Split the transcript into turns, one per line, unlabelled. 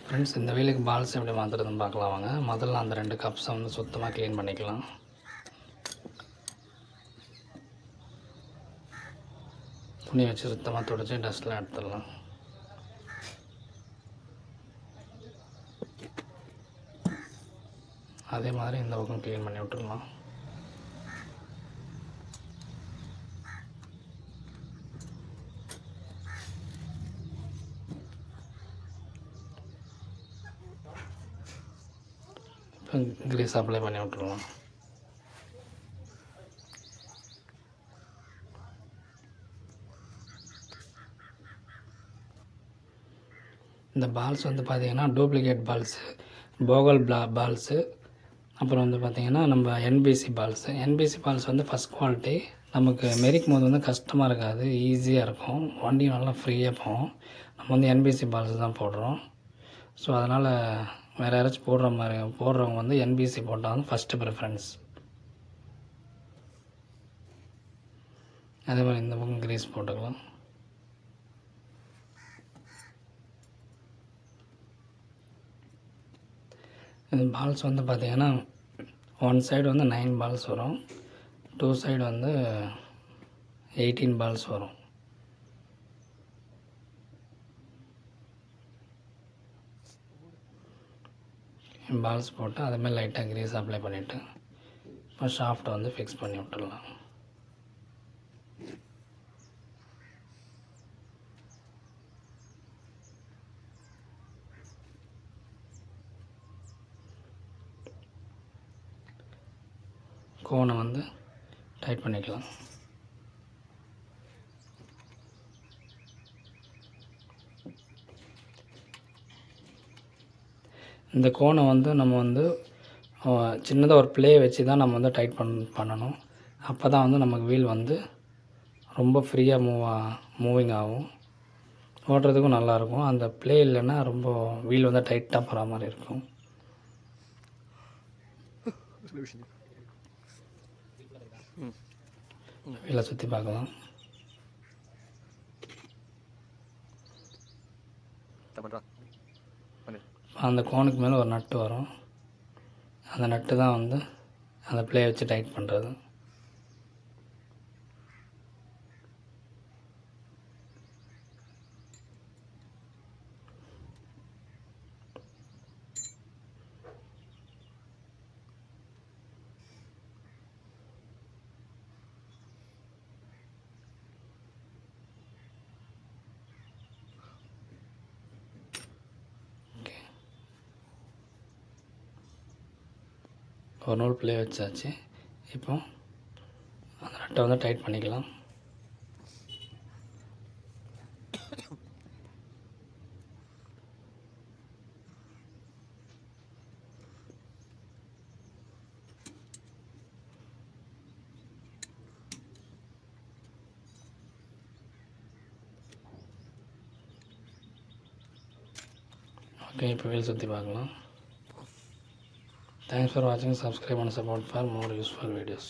Friends, இந்த வீலுக்கு balls எப்படி மாற்றுறதுன்னு பார்க்கலாம் வாங்க. முதல்ல அந்த 2 கப்ஸை வந்து சுத்தமாக க்ளீன் பண்ணிக்கலாம். துணி வச்சு சுத்தமாக துடைச்சி டஸ்ட்லாம் எடுத்துடலாம். அதே மாதிரி இந்த பக்கம் க்ளீன் பண்ணி விட்டுடலாம். இப்போ கிரீஸ் அப்ளை பண்ணி விட்டுடலாம். இந்த பால்ஸ் வந்து பார்த்திங்கன்னா டூப்ளிகேட் பால்ஸு, போகல் பால்ஸு, அப்புறம் வந்து பார்த்திங்கன்னா நம்ம என்பிசி பால்ஸ் வந்து ஃபஸ்ட் குவாலிட்டி. நமக்கு மெரிக்கும் போது வந்து கஷ்டமாக இருக்காது, ஈஸியாக இருக்கும், வண்டியும் நல்லா ஃப்ரீயாக போகும். நம்ம வந்து என்பிசி பால்ஸ் தான் போடுறோம். ஸோ அதனால் வேறு யாராச்சும் போடுறவங்க வந்து என்பிசி போட்டால் வந்து ஃபஸ்ட்டு ப்ரிஃபரன்ஸ். அதே மாதிரி இந்த பக்கம் கிரீஸ் போட்டுக்கலாம். இந்த பால்ஸ் வந்து பார்த்திங்கன்னா 1 சைடு வந்து 9 பால்ஸ் வரும், 2 சைடு வந்து 18 பால்ஸ் வரும். பால்ஸ் போட்டு அதேமாதிரி லைட்டாக கிரீஸ் அப்ளை பண்ணிவிட்டு இப்போ ஷாஃப்ட்டை வந்து ஃபிக்ஸ் பண்ணி விட்டுடலாம். கோனை வந்து டைட் பண்ணிக்கலாம். இந்த கோனை வந்து நம்ம வந்து சின்னதாக ஒரு ப்ளே வச்சு தான் நம்ம வந்து டைட் பண்ணணும். அப்போ தான் வந்து நமக்கு வீல் வந்து ரொம்ப ஃப்ரீயாக மூவிங் ஆகும், ஓட்டுறதுக்கும் நல்லாயிருக்கும். அந்த ப்ளே இல்லைன்னா ரொம்ப வீல் வந்து டைட்டாக போகிற மாதிரி இருக்கும். வீலை சுற்றி பார்க்கலாம். அந்த கோனுக்கு மேலே ஒரு நட்டு வரும், அந்த நட்டு தான் வந்து அந்த ப்ளே வச்சு டைட் பண்ணுறது. ஒரு நூல் ப்ளே வச்சாச்சு. இப்போ அந்த நட்டை வந்து டைட் பண்ணிக்கலாம். ஓகே, இப்போ வீல் சுற்றி பார்க்கலாம். Thanks for watching. Subscribe and support for more useful videos.